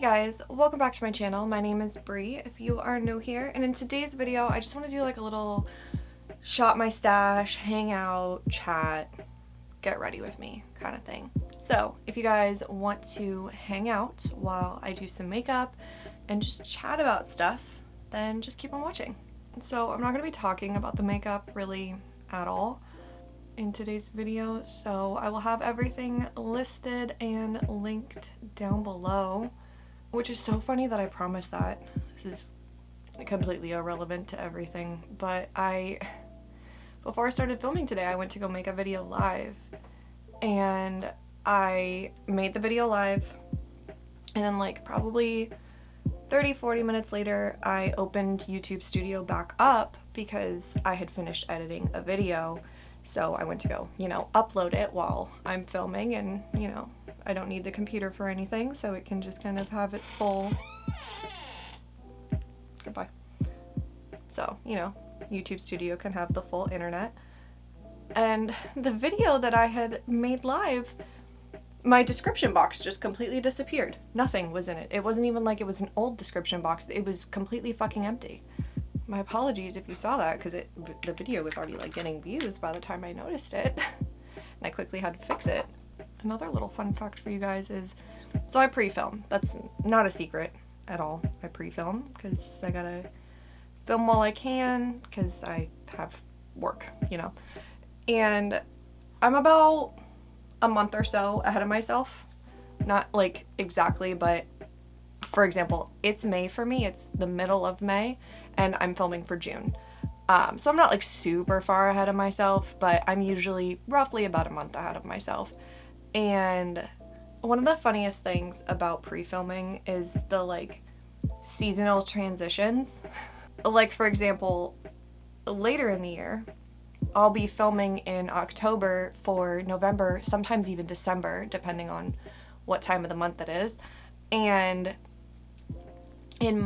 Hey guys, welcome back to my channel. My name is Bree if you are new here, and in today's video I just want to do like a little shop my stash, hang out, chat, get ready with me kind of thing. So if you guys want to hang out while I do some makeup and just chat about stuff, then just keep on watching. So I'm not going to be talking about the makeup really at all in today's video, so I will have everything listed and linked down below, which is so funny that I promised that. This is completely irrelevant to everything, but before I started filming today, I went to go make a video live, and I made the video live, and then like probably 30-40 minutes later I opened YouTube Studio back up because I had finished editing a video. So I went to go, upload it while I'm filming, and, I don't need the computer for anything, so it can just kind of have its full, goodbye. So, YouTube Studio can have the full internet. And the video that I had made live, my description box just completely disappeared. Nothing was in it. It wasn't even like it was an old description box. It was completely fucking empty. My apologies if you saw that, because the video was already like getting views by the time I noticed it. And I quickly had to fix it. Another little fun fact for you guys is, so I pre-film. That's not a secret at all. I pre-film because I gotta film while I can because I have work, And I'm about a month or so ahead of myself. Not like exactly, but for example, it's May for me. It's the middle of May, and I'm filming for June. So I'm not like super far ahead of myself, but I'm usually roughly about a month ahead of myself. And one of the funniest things about pre-filming is the like seasonal transitions. Like for example, later in the year, I'll be filming in October for November, sometimes even December, depending on what time of the month it is. And in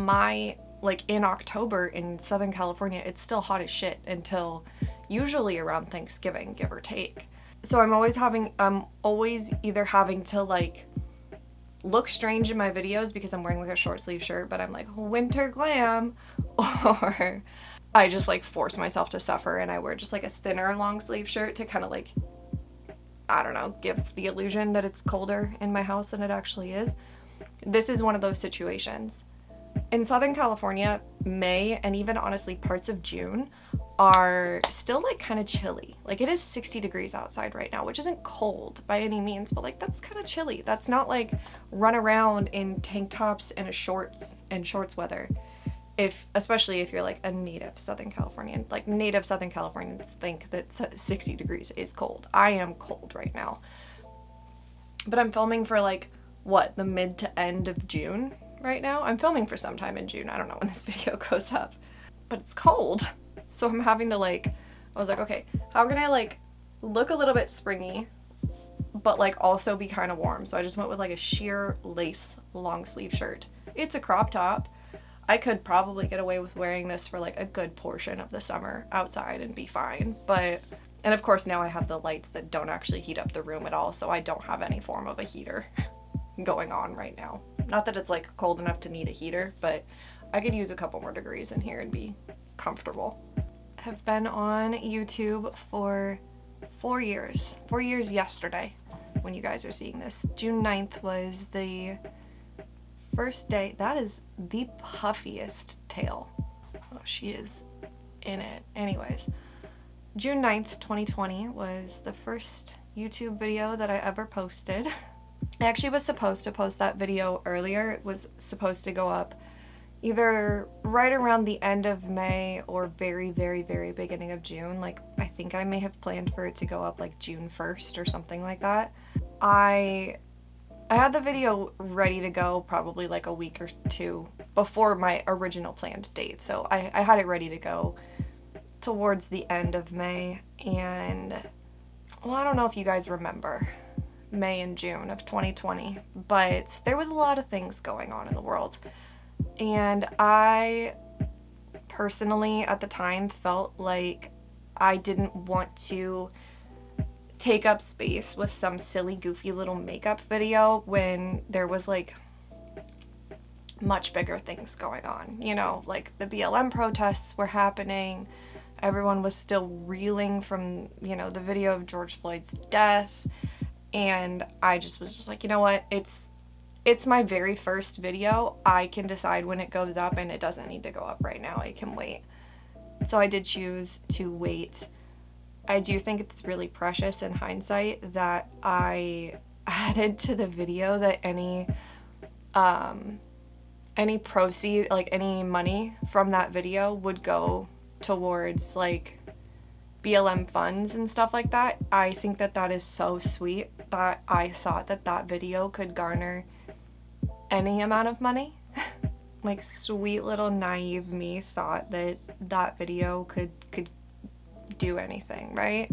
October in Southern California, it's still hot as shit until usually around Thanksgiving, give or take. So I'm always either having to like look strange in my videos because I'm wearing like a short sleeve shirt, but I'm like winter glam, or I just like force myself to suffer and I wear just like a thinner long sleeve shirt to kind of like, I don't know, give the illusion that it's colder in my house than it actually is. This is one of those situations. In Southern California, May and even honestly parts of June are still like kind of chilly. Like it is 60 degrees outside right now, which isn't cold by any means, but like that's kind of chilly. That's not like run around in tank tops and shorts weather. Especially if you're like a native Southern Californian. Like native Southern Californians think that 60 degrees is cold. I am cold right now. But I'm filming for like, the mid to end of June right now? I'm filming for some time in June. I don't know when this video goes up. But it's cold. So I'm having to I was like, okay, how can I like look a little bit springy, but like also be kind of warm? So I just went with like a sheer lace long sleeve shirt. It's a crop top. I could probably get away with wearing this for like a good portion of the summer outside and be fine. And of course now I have the lights that don't actually heat up the room at all, so I don't have any form of a heater going on right now. Not that it's like cold enough to need a heater, but I could use a couple more degrees in here and be comfortable. I have been on YouTube for 4 years. 4 years yesterday when you guys are seeing this. June 9th was the first day. That is the puffiest tail. Oh, she is in it. Anyways, June 9th, 2020 was the first YouTube video that I ever posted. I actually was supposed to post that video earlier. It was supposed to go up either right around the end of May or very, very, very beginning of June. Like, I think I may have planned for it to go up like June 1st or something like that. I had the video ready to go probably like a week or two before my original planned date. So I had it ready to go towards the end of May. And, well, I don't know if you guys remember May and June of 2020, but there was a lot of things going on in the world. And I personally at the time felt like I didn't want to take up space with some silly goofy little makeup video when there was like much bigger things going on. You know, like the BLM protests were happening. Everyone was still reeling from, you know, the video of George Floyd's death. And I just was just like, you know what? It's my very first video. I can decide when it goes up, and it doesn't need to go up right now. I can wait. So I did choose to wait. I do think it's really precious in hindsight that I added to the video that any proceed, like any money from that video would go towards like BLM funds and stuff like that. I think that that is so sweet that I thought that that video could garner any amount of money. Like, sweet little naive me thought that that video could do anything, right?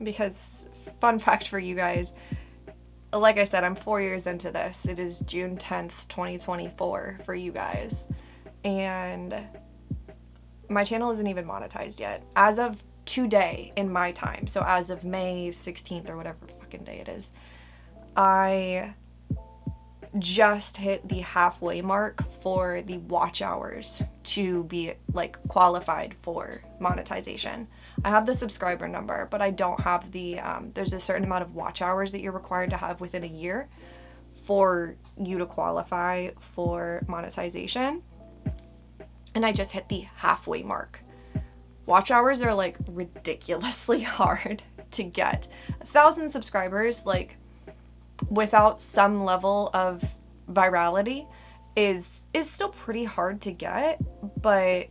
Because, fun fact for you guys, like I said, I'm 4 years into this. It is June 10th, 2024 for you guys. And my channel isn't even monetized yet. As of today in my time, so as of May 16th or whatever fucking day it is, I just hit the halfway mark for the watch hours to be like qualified for monetization. I have the subscriber number, but I don't have the there's a certain amount of watch hours that you're required to have within a year for you to qualify for monetization. And I just hit the halfway mark. Watch hours are like ridiculously hard to get. 1,000 subscribers, like, without some level of virality is still pretty hard to get, but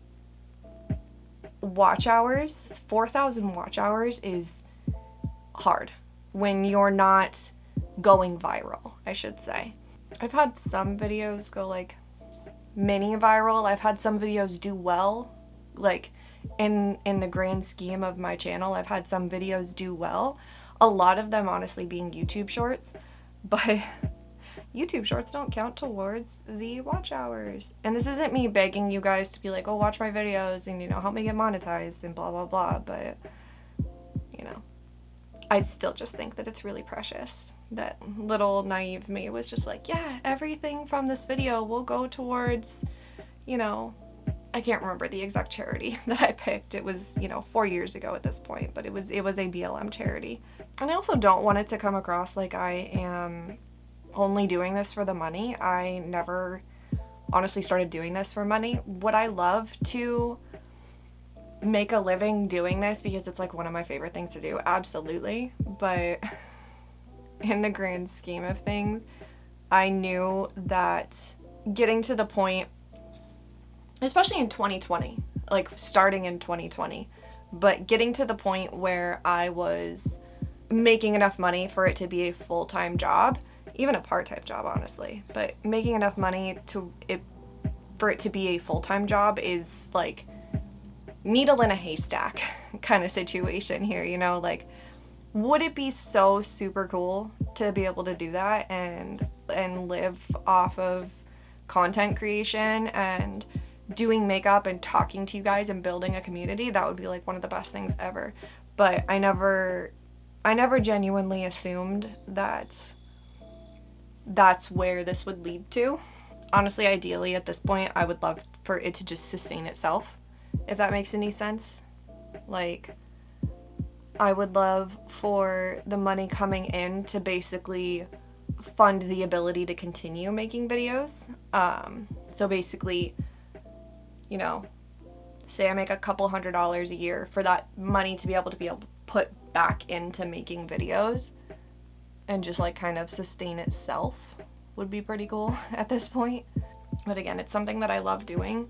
watch hours, 4,000 watch hours is hard when you're not going viral, I should say. I've had some videos go like mini viral. I've had some videos do well, like in the grand scheme of my channel. I've had some videos do well, a lot of them honestly being YouTube shorts. But YouTube shorts don't count towards the watch hours. And this isn't me begging you guys to be like, oh, watch my videos and, you know, help me get monetized and blah, blah, blah. But, you know, I still just think that it's really precious. That little naive me was just like, yeah, everything from this video will go towards, you know, I can't remember the exact charity that I picked. It was, you know, 4 years ago at this point, but it was a BLM charity. And I also don't want it to come across like I am only doing this for the money. I never honestly started doing this for money. Would I love to make a living doing this because it's like one of my favorite things to do? Absolutely. But in the grand scheme of things, I knew that getting to the point, especially in 2020, like starting in 2020, but getting to the point where I was making enough money for it to be a full-time job, even a part-time job, honestly, but making enough money for it to be a full-time job is like needle in a haystack kind of situation here, you know? Like, would it be so super cool to be able to do that and live off of content creation and doing makeup and talking to you guys and building a community? That would be like one of the best things ever. But I never genuinely assumed that that's where this would lead to. Honestly, ideally at this point, I would love for it to just sustain itself, if that makes any sense. Like, I would love for the money coming in to basically fund the ability to continue making videos. So basically, you know, say I make a couple $100s a year, for that money to be able to put back into making videos and just like kind of sustain itself would be pretty cool at this point. But again, it's something that I love doing,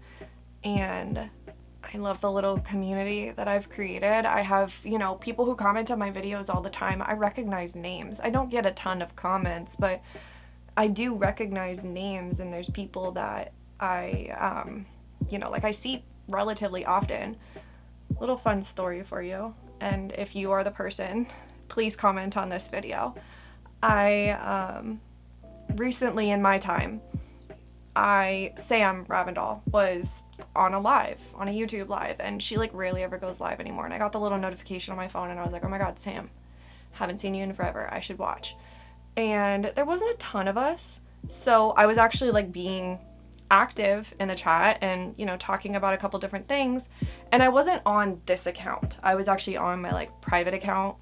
and I love the little community that I've created. I have, you know, people who comment on my videos all the time. I recognize names. I don't get a ton of comments, but I do recognize names, and there's people that I, you know, like I see relatively often. Little fun story for you. And if you are the person, please comment on this video. I, recently in my time, Sam Ravendall was on a YouTube live, and she like rarely ever goes live anymore. And I got the little notification on my phone, and I was like, oh my God, Sam, haven't seen you in forever. I should watch. And there wasn't a ton of us. So I was actually like being active in the chat and, you know, talking about a couple different things. And I wasn't on this account. I was actually on my like private account.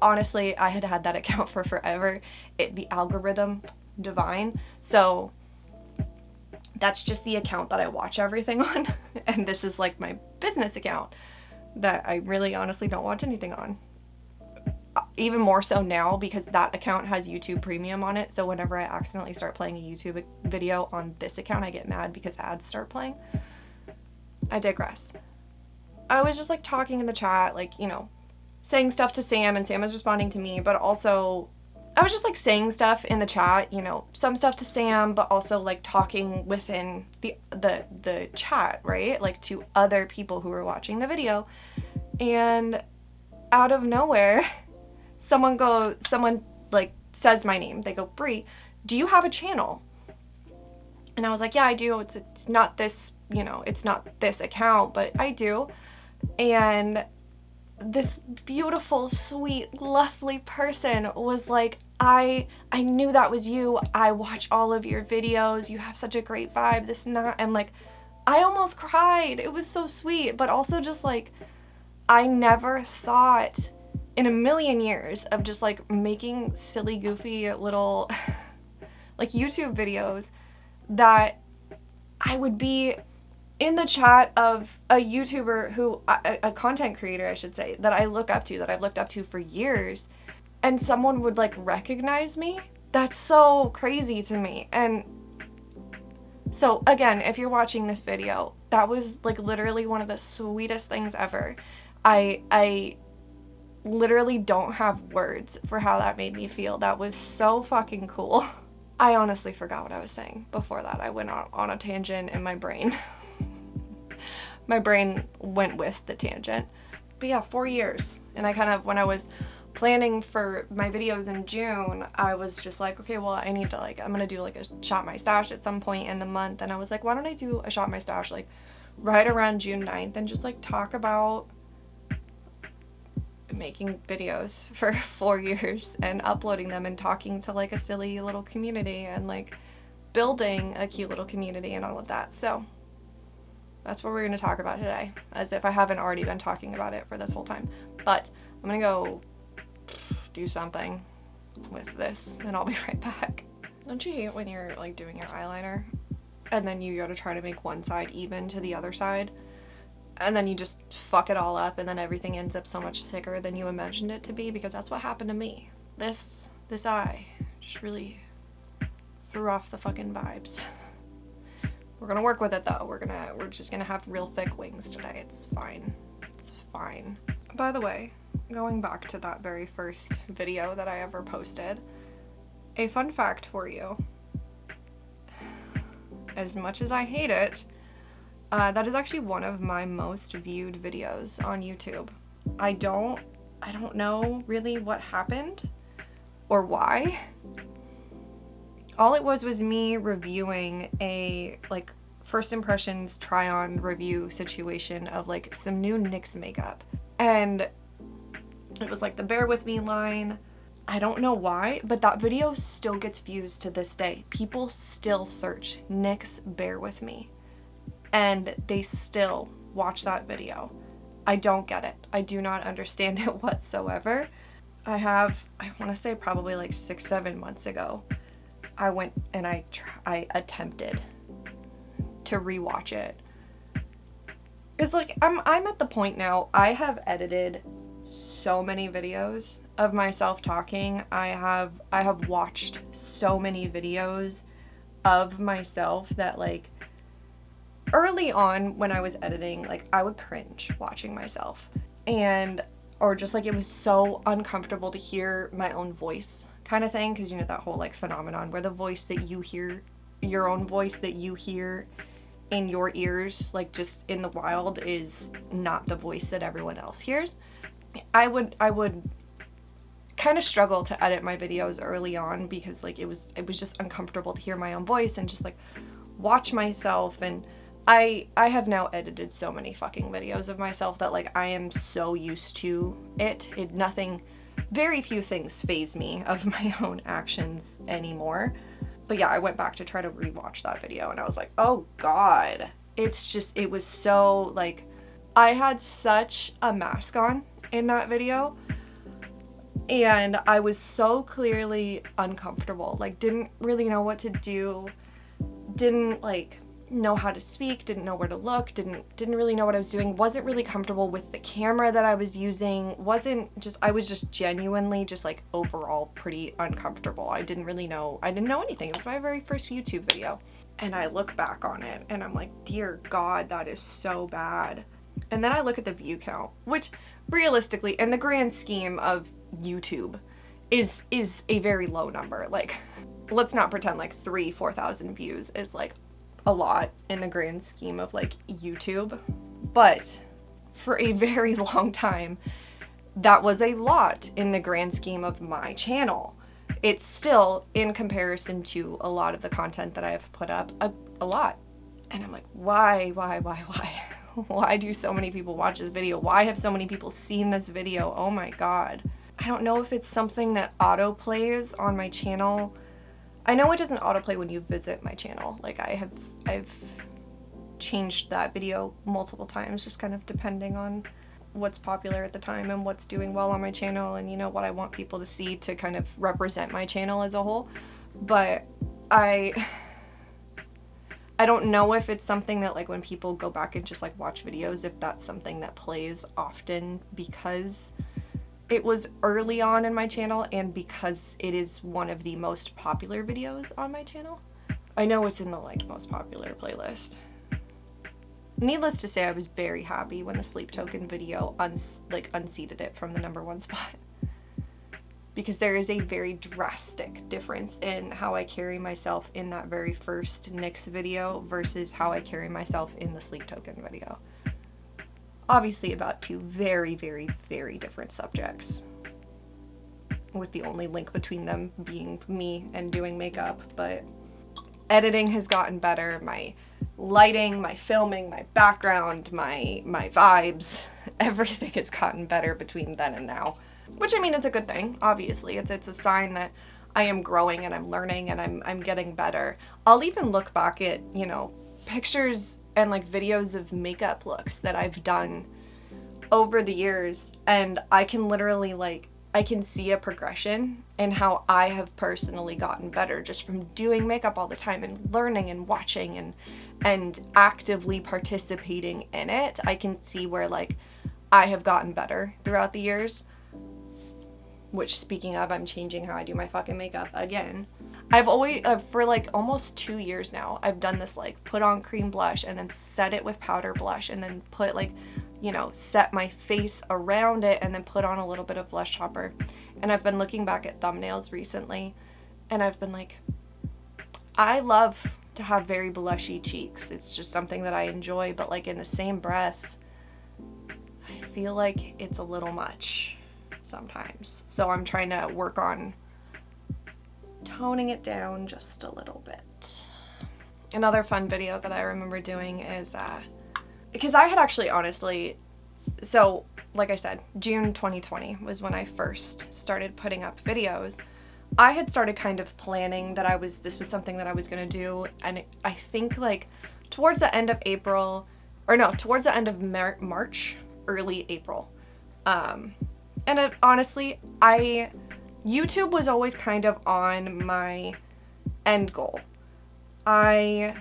Honestly, I had that account for forever. The algorithm, divine. So that's just the account that I watch everything on. And this is like my business account that I really honestly don't watch anything on. Even more so now because that account has YouTube Premium on it. So whenever I accidentally start playing a YouTube video on this account, I get mad because ads start playing. I digress. I was just like talking in the chat, like, you know, saying stuff to Sam, and Sam was responding to me, but also I was just like saying stuff in the chat, you know, some stuff to Sam, but also like talking within the chat, right? Like to other people who were watching the video. And out of nowhere, someone like says my name. They go, Bree, do you have a channel? And I was like, yeah, I do. It's not this, you know, it's not this account, but I do. And this beautiful, sweet, lovely person was like, I knew that was you. I watch all of your videos. You have such a great vibe, this and that. And like, I almost cried. It was so sweet, but also just like, I never thought in a million years of just like making silly, goofy little like YouTube videos that I would be in the chat of a YouTuber who, a content creator, I should say, that I look up to, that I've looked up to for years, and someone would like recognize me. That's so crazy to me. And so again, if you're watching this video, that was like literally one of the sweetest things ever. I literally don't have words for how that made me feel. That was so fucking cool. I honestly forgot what I was saying before that. I went on a tangent in my brain. My brain went with the tangent. But yeah, 4 years. And I kind of, when I was planning for my videos in June, I was just like, okay, well, I need to like, I'm gonna do like a Shop My Stash at some point in the month. And I was like, why don't I do a Shop My Stash like right around June 9th and just like talk about making videos for 4 years and uploading them and talking to like a silly little community and like building a cute little community and all of that. So that's what we're going to talk about today, as if I haven't already been talking about it for this whole time. But I'm going to go do something with this and I'll be right back. Don't you hate when you're like doing your eyeliner and then you go to try to make one side even to the other side? And then you just fuck it all up and then everything ends up so much thicker than you imagined it to be, because that's what happened to me. This eye just really threw off the fucking vibes. We're gonna work with it though. We're just gonna have real thick wings today. It's fine. It's fine. By the way, going back to that very first video that I ever posted, a fun fact for you. As much as I hate it, that is actually one of my most viewed videos on YouTube. I don't know really what happened or why. All it was me reviewing a like first impressions try on review situation of like some new NYX makeup. And it was like the bear with me line. I don't know why, but that video still gets views to this day. People still search NYX bear with me and they still watch that video. I don't get it. I do not understand it whatsoever. I want to say probably like 6-7 months ago, I went and I attempted to rewatch it. It's like I'm at the point now, I have edited so many videos of myself talking. I have watched so many videos of myself that like early on when I was editing, like I would cringe watching myself, and or just like it was so uncomfortable to hear my own voice kind of thing, because you know that whole like phenomenon where the voice that you hear, your own voice that you hear in your ears, like just in the wild, is not the voice that everyone else hears. I would kind of struggle to edit my videos early on because like it was just uncomfortable to hear my own voice and just like watch myself. And I have now edited so many fucking videos of myself that like I am so used to it. Very few things faze me of my own actions anymore. But yeah, I went back to try to rewatch that video and I was like, oh God. It was so like, I had such a mask on in that video and I was so clearly uncomfortable, like didn't really know what to do, didn't like know how to speak, didn't know where to look, didn't really know what I was doing, wasn't really comfortable with the camera that I was using, I was just genuinely just like overall pretty uncomfortable. I didn't know anything. It was my very first YouTube video. And I look back on it and I'm like, dear God, that is so bad. And then I look at the view count, which realistically, in the grand scheme of YouTube, is a very low number. Like, let's not pretend like 4,000 views is like a lot in the grand scheme of like YouTube. But for a very long time, that was a lot in the grand scheme of my channel. It's still, in comparison to a lot of the content that I've put up, a lot. And I'm like, why? Why do so many people watch this video? Why have so many people seen this video? Oh my God. I don't know if it's something that auto plays on my channel. I know it doesn't autoplay when you visit my channel. Like I've changed that video multiple times, just kind of depending on what's popular at the time and what's doing well on my channel and, you know, what I want people to see to kind of represent my channel as a whole. But I don't know if it's something that like when people go back and just like watch videos, if that's something that plays often because it was early on in my channel and because it is one of the most popular videos on my channel. I know it's in the like most popular playlist. Needless to say, I was very happy when the Sleep Token video unseated it from the #1 spot. Because there is a very drastic difference in how I carry myself in that very first NYX video versus how I carry myself in the Sleep Token video. Obviously about two very, very, very different subjects, with the only link between them being me and doing makeup, but editing has gotten better. My lighting, my filming, my background, my vibes, everything has gotten better between then and now. Which I mean is a good thing, obviously. It's a sign that I am growing and I'm learning and I'm getting better. I'll even look back at, you know, pictures and like videos of makeup looks that I've done over the years and I can literally like, I can see a progression in how I have personally gotten better just from doing makeup all the time and learning and watching and actively participating in it. I can see where like I have gotten better throughout the years. Which, speaking of, I'm changing how I do my fucking makeup again. I've always, for like almost 2 years now, I've done this like put on cream blush and then set it with powder blush and then put like, you know, set my face around it and then put on a little bit of blush topper. And I've been looking back at thumbnails recently and I've been like, I love to have very blushy cheeks. It's just something that I enjoy, but like in the same breath, I feel like it's a little much sometimes. So I'm trying to work on toning it down just a little bit. Another fun video that I remember doing is, because I had actually honestly, so like I said, June 2020 was when I first started putting up videos. I had started kind of planning that this was something that I was gonna do, and I think like towards the end of towards the end of March, early April. And honestly, YouTube was always kind of on my end goal. I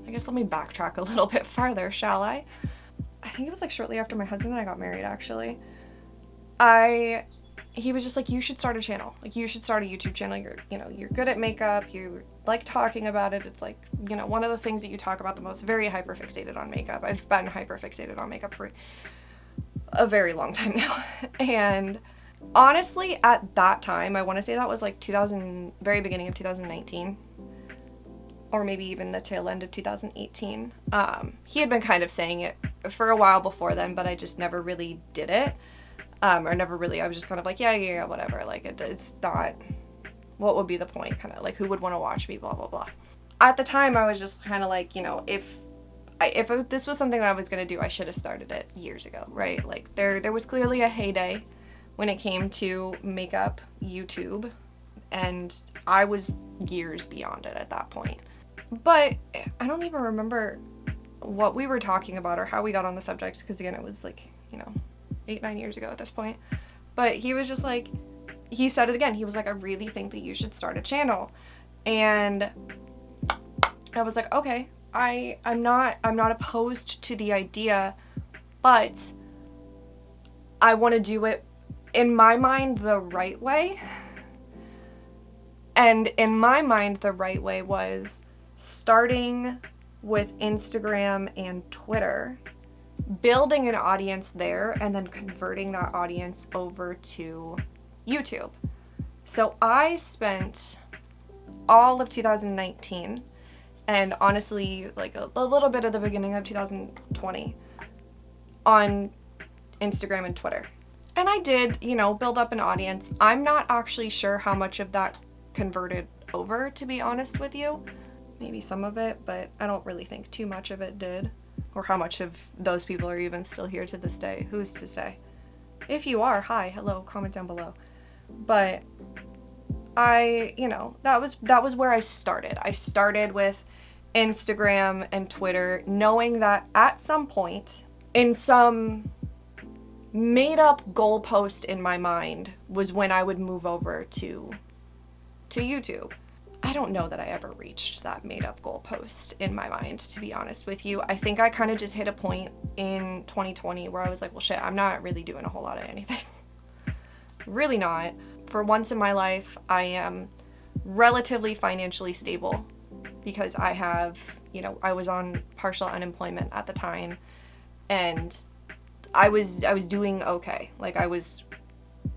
guess let me backtrack a little bit farther, shall I? I think it was like shortly after my husband and I got married, actually. He was just like, you should start a channel. Like, you should start a YouTube channel. You're good at makeup. You like talking about it. It's like, you know, one of the things that you talk about the most, very hyperfixated on makeup. I've been hyperfixated on makeup for a very long time now. And honestly, at that time, I want to say that was like very beginning of 2019, or maybe even the tail end of 2018. He had been kind of saying it for a while before then, but I just never really did it. I was just kind of like, yeah, whatever. Like, it's not, what would be the point? Kind of like, who would want to watch me, blah, blah, blah. At the time, I was just kind of like, you know, if this was something that I was going to do, I should have started it years ago, right? Like, there was clearly a heyday when it came to makeup YouTube, and I was years beyond it at that point. But I don't even remember what we were talking about or how we got on the subject, because again, it was like, 8-9 years ago at this point. But he was just like, he said it again. He was like, I really think that you should start a channel. And I was like, okay, I'm not opposed to the idea, but I want to do it in my mind the right way. And in my mind, the right way was starting with Instagram and Twitter, building an audience there, and then converting that audience over to YouTube. So I spent all of 2019, and honestly, like a little bit of the beginning of 2020, on Instagram and Twitter. And I did, build up an audience. I'm not actually sure how much of that converted over, to be honest with you. Maybe some of it, but I don't really think too much of it did. Or how much of those people are even still here to this day. Who's to say? If you are, hi, hello, comment down below. But that was where I started. I started with Instagram and Twitter, knowing that at some point, in some made up goalpost in my mind, was when I would move over to YouTube. I don't know that I ever reached that made up goalpost in my mind, to be honest with you. I think I kind of just hit a point in 2020 where I was like, well, shit, I'm not really doing a whole lot of anything. Really not. For once in my life, I am relatively financially stable because I have, I was on partial unemployment at the time, and I was doing okay. Like, I was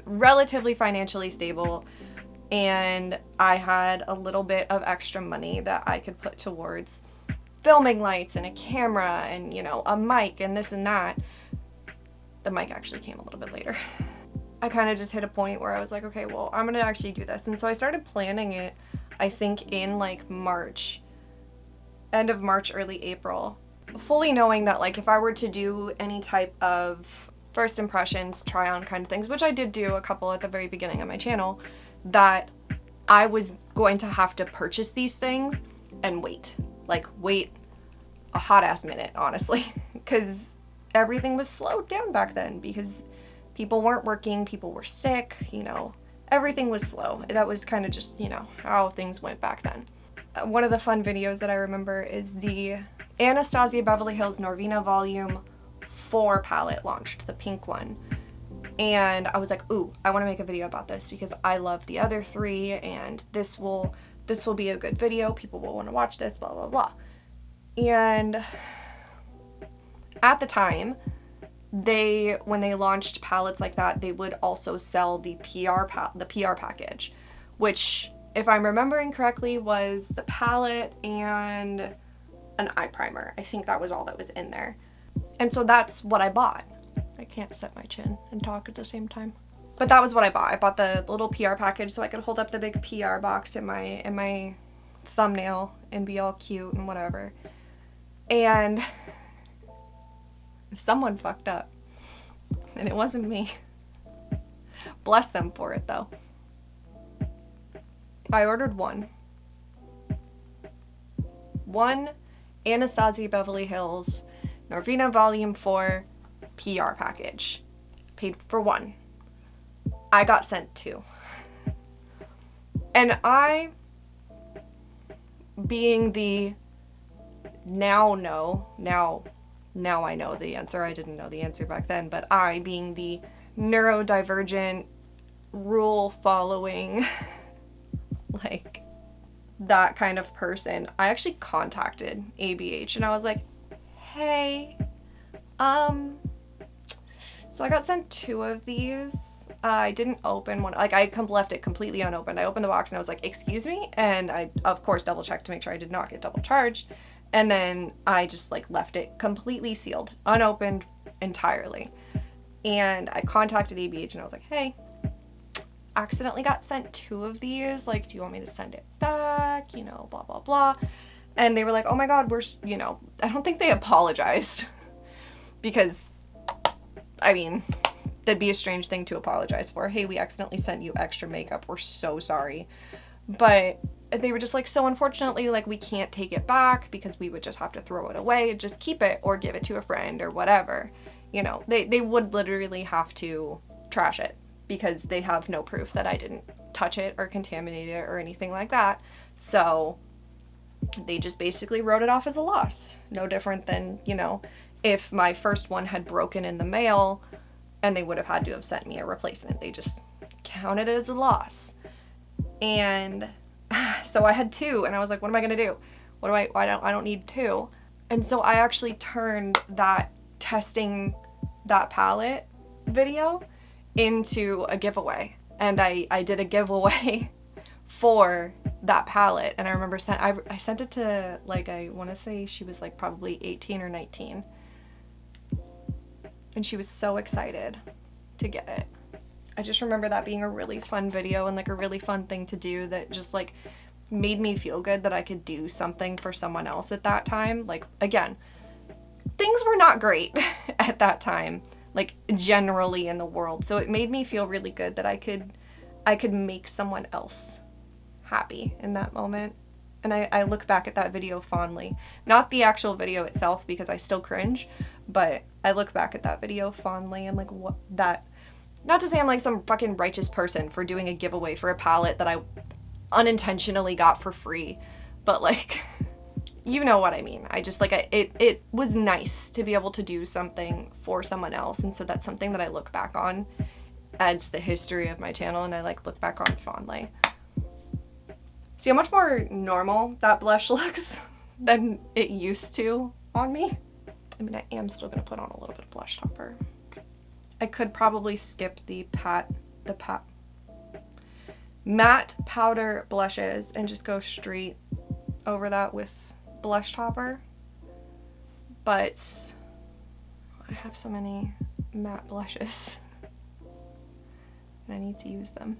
relatively financially stable, and I had a little bit of extra money that I could put towards filming lights and a camera and, a mic and this and that. The mic actually came a little bit later. I kind of just hit a point where I was like, okay, well, I'm gonna actually do this. And so I started planning it, I think in like March, end of March, early April, fully knowing that like if I were to do any type of first impressions, try on kind of things, which I did do a couple at the very beginning of my channel, that I was going to have to purchase these things and wait a hot ass minute, honestly, because everything was slowed down back then because people weren't working, people were sick, everything was slow. That was kind of just, how things went back then. One of the fun videos that I remember is the Anastasia Beverly Hills Norvina Volume 4 palette launched, the pink one. And I was like, ooh, I want to make a video about this because I love the other three, and this will be a good video. People will want to watch this, blah, blah, blah. And at the time, when they launched palettes like that, they would also sell the PR package, which, if I'm remembering correctly, was the palette and an eye primer. I think that was all that was in there. And so that's what I bought. I can't set my chin and talk at the same time. But that was what I bought. I bought the little PR package so I could hold up the big PR box in my thumbnail and be all cute and whatever. And someone fucked up. And it wasn't me. Bless them for it though. I ordered one Anastasia Beverly Hills Norvina Volume 4 PR package. Paid for one. I got sent two. And I, being the now I know the answer. I didn't know the answer back then, but I, being the neurodivergent, rule following, like that kind of person, I actually contacted ABH and I was like, hey, so I got sent two of these. I didn't open one. Like, I left it completely unopened. I opened the box and I was like, excuse me? And I, of course, double checked to make sure I did not get double charged. And then I just like left it completely sealed, unopened entirely. And I contacted ABH and I was like, hey, accidentally got sent two of these. Like, do you want me to send it back? Blah, blah, blah. And they were like, oh my God, I don't think they apologized because, I mean, that'd be a strange thing to apologize for. Hey, we accidentally sent you extra makeup. We're so sorry. But they were just like, so unfortunately, like, we can't take it back because we would just have to throw it away. Just keep it or give it to a friend or whatever. You know, they would literally have to trash it because they have no proof that I didn't touch it or contaminate it or anything like that. So they just basically wrote it off as a loss. No different than, you know, if my first one had broken in the mail and they would have had to have sent me a replacement. They just counted it as a loss. And so I had 2, and I was like, what am I gonna do? I don't need 2. And so I actually turned that testing that palette video into a giveaway. And I did a giveaway for that palette. And I remember I sent it to, like, I want to say she was like probably 18 or 19. And she was so excited to get it. I just remember that being a really fun video and like a really fun thing to do that just like made me feel good that I could do something for someone else at that time. Like, again, things were not great at that time, like generally in the world. So it made me feel really good that I could make someone else happy in that moment. And I look back at that video fondly. Not the actual video itself because I still cringe, but I look back at that video fondly and like what that, not to say I'm like some fucking righteous person for doing a giveaway for a palette that I unintentionally got for free, but like, you know what I mean. I just like, it was nice to be able to do something for someone else. And so that's something that I look back on as the history of my channel, and I like look back on fondly. See how much more normal that blush looks than it used to on me? I mean, I am still gonna put on a little bit of blush topper. I could probably skip the matte powder blushes and just go straight over that with blush topper. But I have so many matte blushes and I need to use them.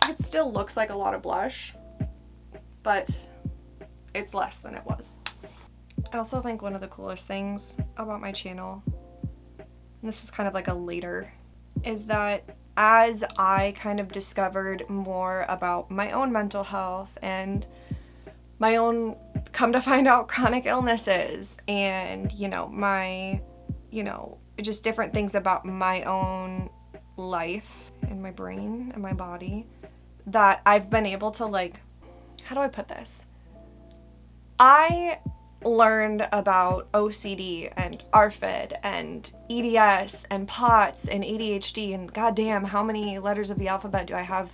It still looks like a lot of blush, but it's less than it was. I also think one of the coolest things about my channel, and this was kind of like a later, is that as I kind of discovered more about my own mental health and my own, come to find out, chronic illnesses and, you know, my, you know, just different things about my own life and my brain and my body, that I've been able to like, how do I put this? I learned about OCD and ARFID and EDS and POTS and ADHD and goddamn, how many letters of the alphabet do I have?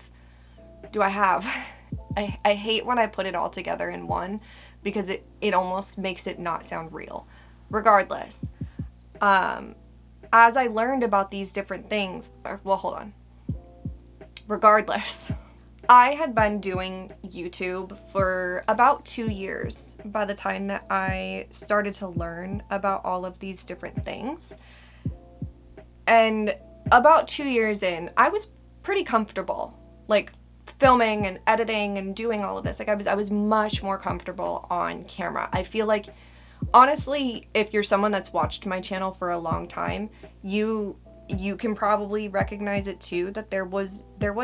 I hate when I put it all together in one because it almost makes it not sound real. Regardless, as I learned about these different things, regardless, I had been doing YouTube for about 2 years by the time that I started to learn about all of these different things. And about 2 years in, I was pretty comfortable, like filming and editing and doing all of this. Like I was much more comfortable on camera. I feel like, honestly, if you're someone that's watched my channel for a long time, you can probably recognize it too, that there was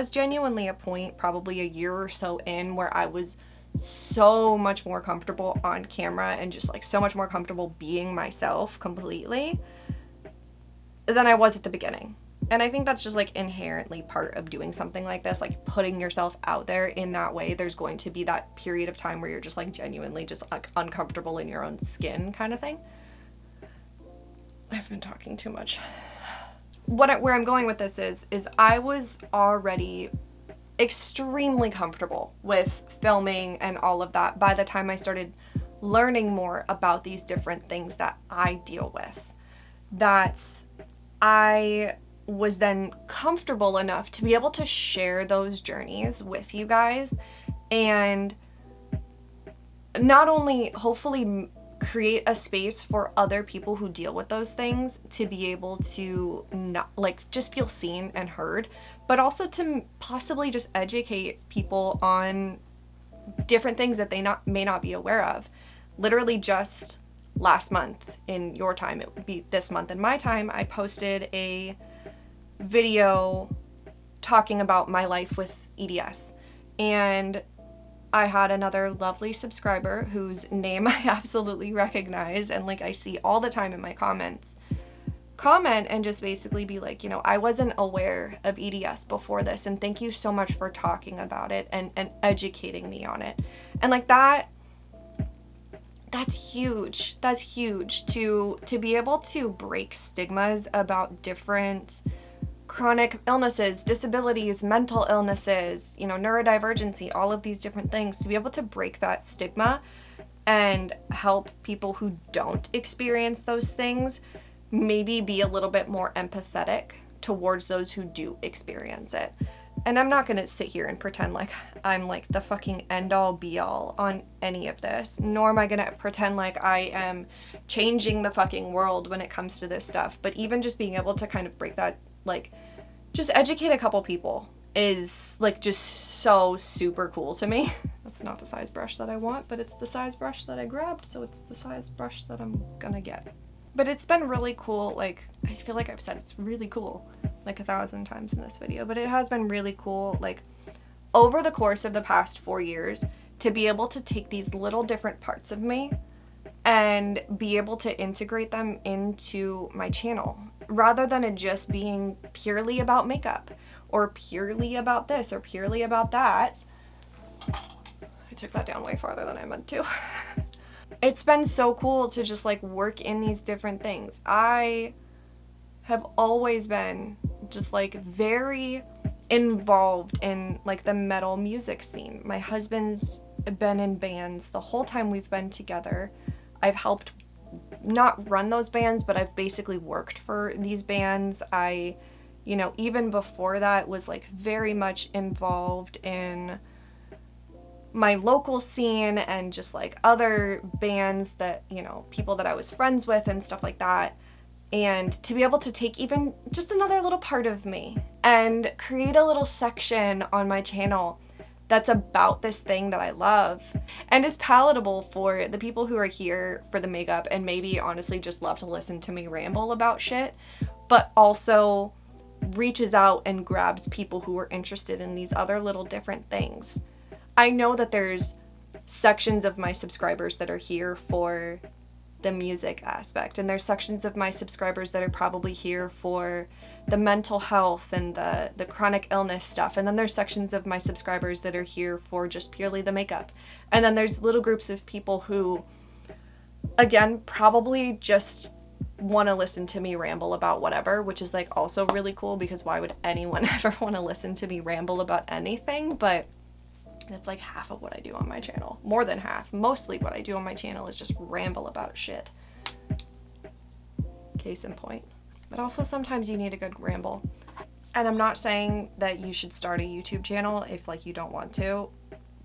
genuinely a point, probably a year or so in, where I was so much more comfortable on camera and just like so much more comfortable being myself completely than I was at the beginning. And I think that's just like inherently part of doing something like this, like putting yourself out there in that way. There's going to be that period of time where you're just like genuinely just like uncomfortable in your own skin kind of thing. I've been talking too much. Where I'm going with this is I was already extremely comfortable with filming and all of that by the time I started learning more about these different things that I deal with. That I was then comfortable enough to be able to share those journeys with you guys and not only hopefully create a space for other people who deal with those things to be able to not like just feel seen and heard, but also to possibly just educate people on different things that they may not be aware of. Literally just last month, in your time, it would be this month in my time, I posted a video talking about my life with EDS. And I had another lovely subscriber whose name I absolutely recognize and like I see all the time in my comments, comment and just basically be like, you know, I wasn't aware of EDS before this, and thank you so much for talking about it and educating me on it. And like that's huge. That's huge to be able to break stigmas about different chronic illnesses, disabilities, mental illnesses, you know, neurodivergency, all of these different things, to be able to break that stigma and help people who don't experience those things maybe be a little bit more empathetic towards those who do experience it. And I'm not going to sit here and pretend like I'm like the fucking end all be all on any of this, nor am I going to pretend like I am changing the fucking world when it comes to this stuff. But even just being able to kind of break that, like, just educate a couple people is like just so super cool to me. That's not the size brush that I want, but it's the size brush that I grabbed, so it's the size brush that I'm gonna get. But it's been really cool. Like, I feel like I've said it's really cool like 1,000 times in this video, but it has been really cool, like, over the course of the past 4 years, to be able to take these little different parts of me and be able to integrate them into my channel, rather than it just being purely about makeup or purely about this or purely about that. I took that down way farther than I meant to. It's been so cool to just like work in these different things. I have always been just like very involved in like the metal music scene. My husband's been in bands the whole time we've been together. I've helped not run those bands, but I've basically worked for these bands. I, you know, even before that was like very much involved in my local scene and just like other bands that, you know, people that I was friends with and stuff like that. And to be able to take even just another little part of me and create a little section on my channel that's about this thing that I love and is palatable for the people who are here for the makeup and maybe honestly just love to listen to me ramble about shit, but also reaches out and grabs people who are interested in these other little different things. I know that there's sections of my subscribers that are here for the music aspect, and there's sections of my subscribers that are probably here for the mental health and the chronic illness stuff, and then there's sections of my subscribers that are here for just purely the makeup, and then there's little groups of people who, again, probably just want to listen to me ramble about whatever, which is like also really cool, because why would anyone ever want to listen to me ramble about anything? But that's like half of what I do on my channel. More than half. Mostly what I do on my channel is just ramble about shit. Case in point. But also sometimes you need a good ramble. And I'm not saying that you should start a YouTube channel if like you don't want to,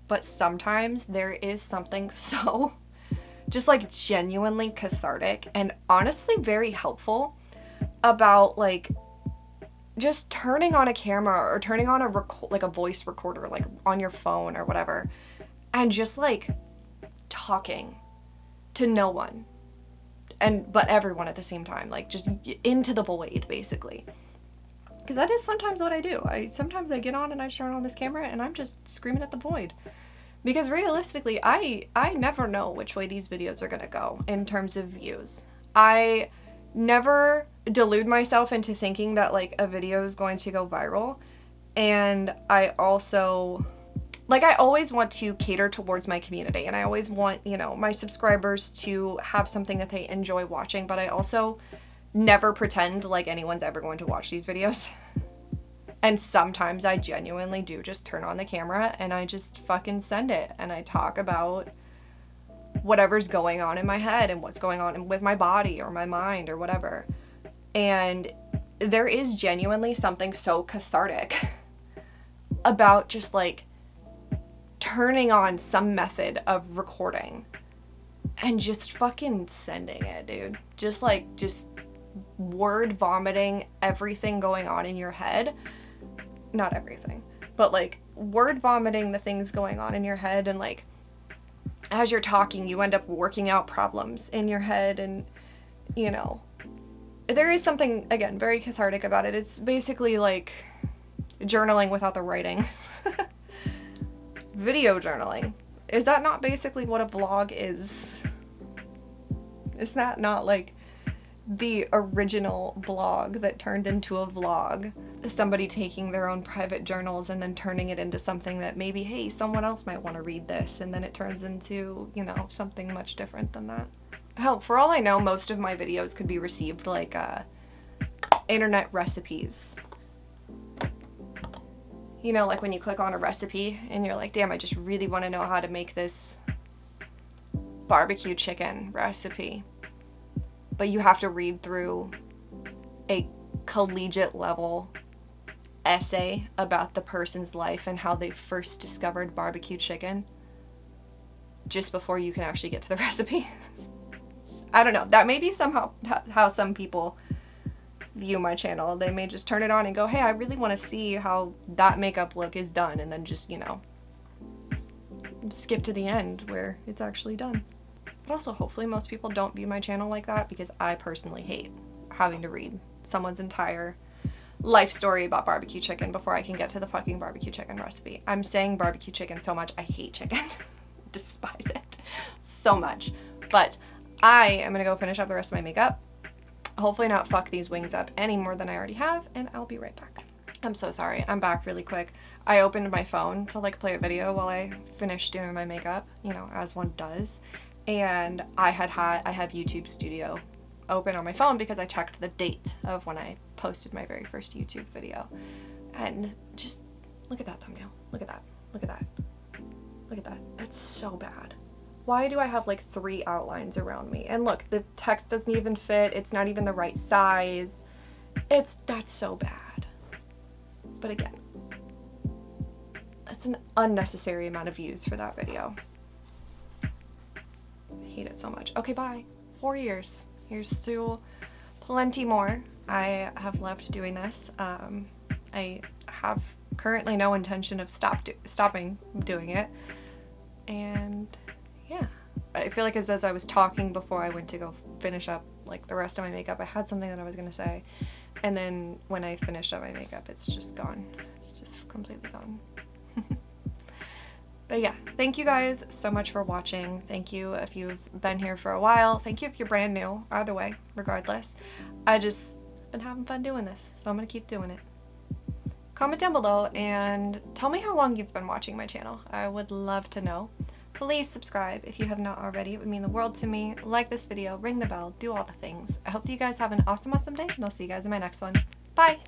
but sometimes there is something so just like genuinely cathartic and honestly very helpful about like just turning on a camera or turning on like a voice recorder, like on your phone or whatever, and just like talking to no one but everyone at the same time, like just into the void basically. Because that is sometimes what I do. Sometimes I get on and I turn on this camera and I'm just screaming at the void. Because realistically, I never know which way these videos are gonna go in terms of views. I never delude myself into thinking that like a video is going to go viral, and I also like I always want to cater towards my community, and I always want, you know, my subscribers to have something that they enjoy watching, but I also never pretend like anyone's ever going to watch these videos. And sometimes I genuinely do just turn on the camera and I just fucking send it, and I talk about whatever's going on in my head and what's going on with my body or my mind or whatever. And there is genuinely something so cathartic about just like turning on some method of recording and just fucking sending it, dude. Just word vomiting everything going on in your head. Not everything, but like word vomiting the things going on in your head, and like as you're talking you end up working out problems in your head, and you know, there is something, again, very cathartic about it. It's basically like journaling without the writing. Video journaling. Is that not basically what a vlog is? Is that not like the original blog that turned into a vlog? Somebody taking their own private journals and then turning it into something that maybe, hey, someone else might want to read this, and then it turns into, you know, something much different than that. Hell, for all I know, most of my videos could be received like internet recipes. You know, like when you click on a recipe and you're like, damn, I just really want to know how to make this barbecue chicken recipe. But you have to read through a collegiate level essay about the person's life and how they first discovered barbecue chicken just before you can actually get to the recipe. I don't know. That may be somehow how some people view my channel. They may just turn it on and go, hey, I really want to see how that makeup look is done, and then just, you know, skip to the end where it's actually done. But also, hopefully most people don't view my channel like that, because I personally hate having to read someone's entire life story about barbecue chicken before I can get to the fucking barbecue chicken recipe. I'm saying barbecue chicken so much. I hate chicken. Despise it so much. But I am gonna go finish up the rest of my makeup. Hopefully not fuck these wings up any more than I already have, and I'll be right back. I'm so sorry. I'm back really quick. I opened my phone to like play a video while I finished doing my makeup, you know, as one does. And I have YouTube Studio open on my phone because I checked the date of when I posted my very first YouTube video. And just look at that thumbnail. Look at that. Look at that. Look at that. It's so bad. Why do I have like 3 outlines around me? And look, the text doesn't even fit. It's not even the right size. That's so bad. But again, that's an unnecessary amount of views for that video. I hate it so much. Okay, bye. 4 years. Here's to plenty more. I have loved doing this. I have currently no intention of stopping doing it. And yeah, I feel like as I was talking before I went to go finish up like the rest of my makeup, I had something that I was gonna say, and then when I finished up my makeup, it's just gone. It's just completely gone. But yeah, thank you guys so much for watching. Thank you if you've been here for a while. Thank you if you're brand new. Either way, regardless, I just been having fun doing this, so I'm gonna keep doing it. Comment down below and tell me how long you've been watching my channel. I would love to know. Please subscribe if you have not already. It would mean the world to me. Like this video, ring the bell, do all the things. I hope that you guys have an awesome day, and I'll see you guys in my next one. Bye!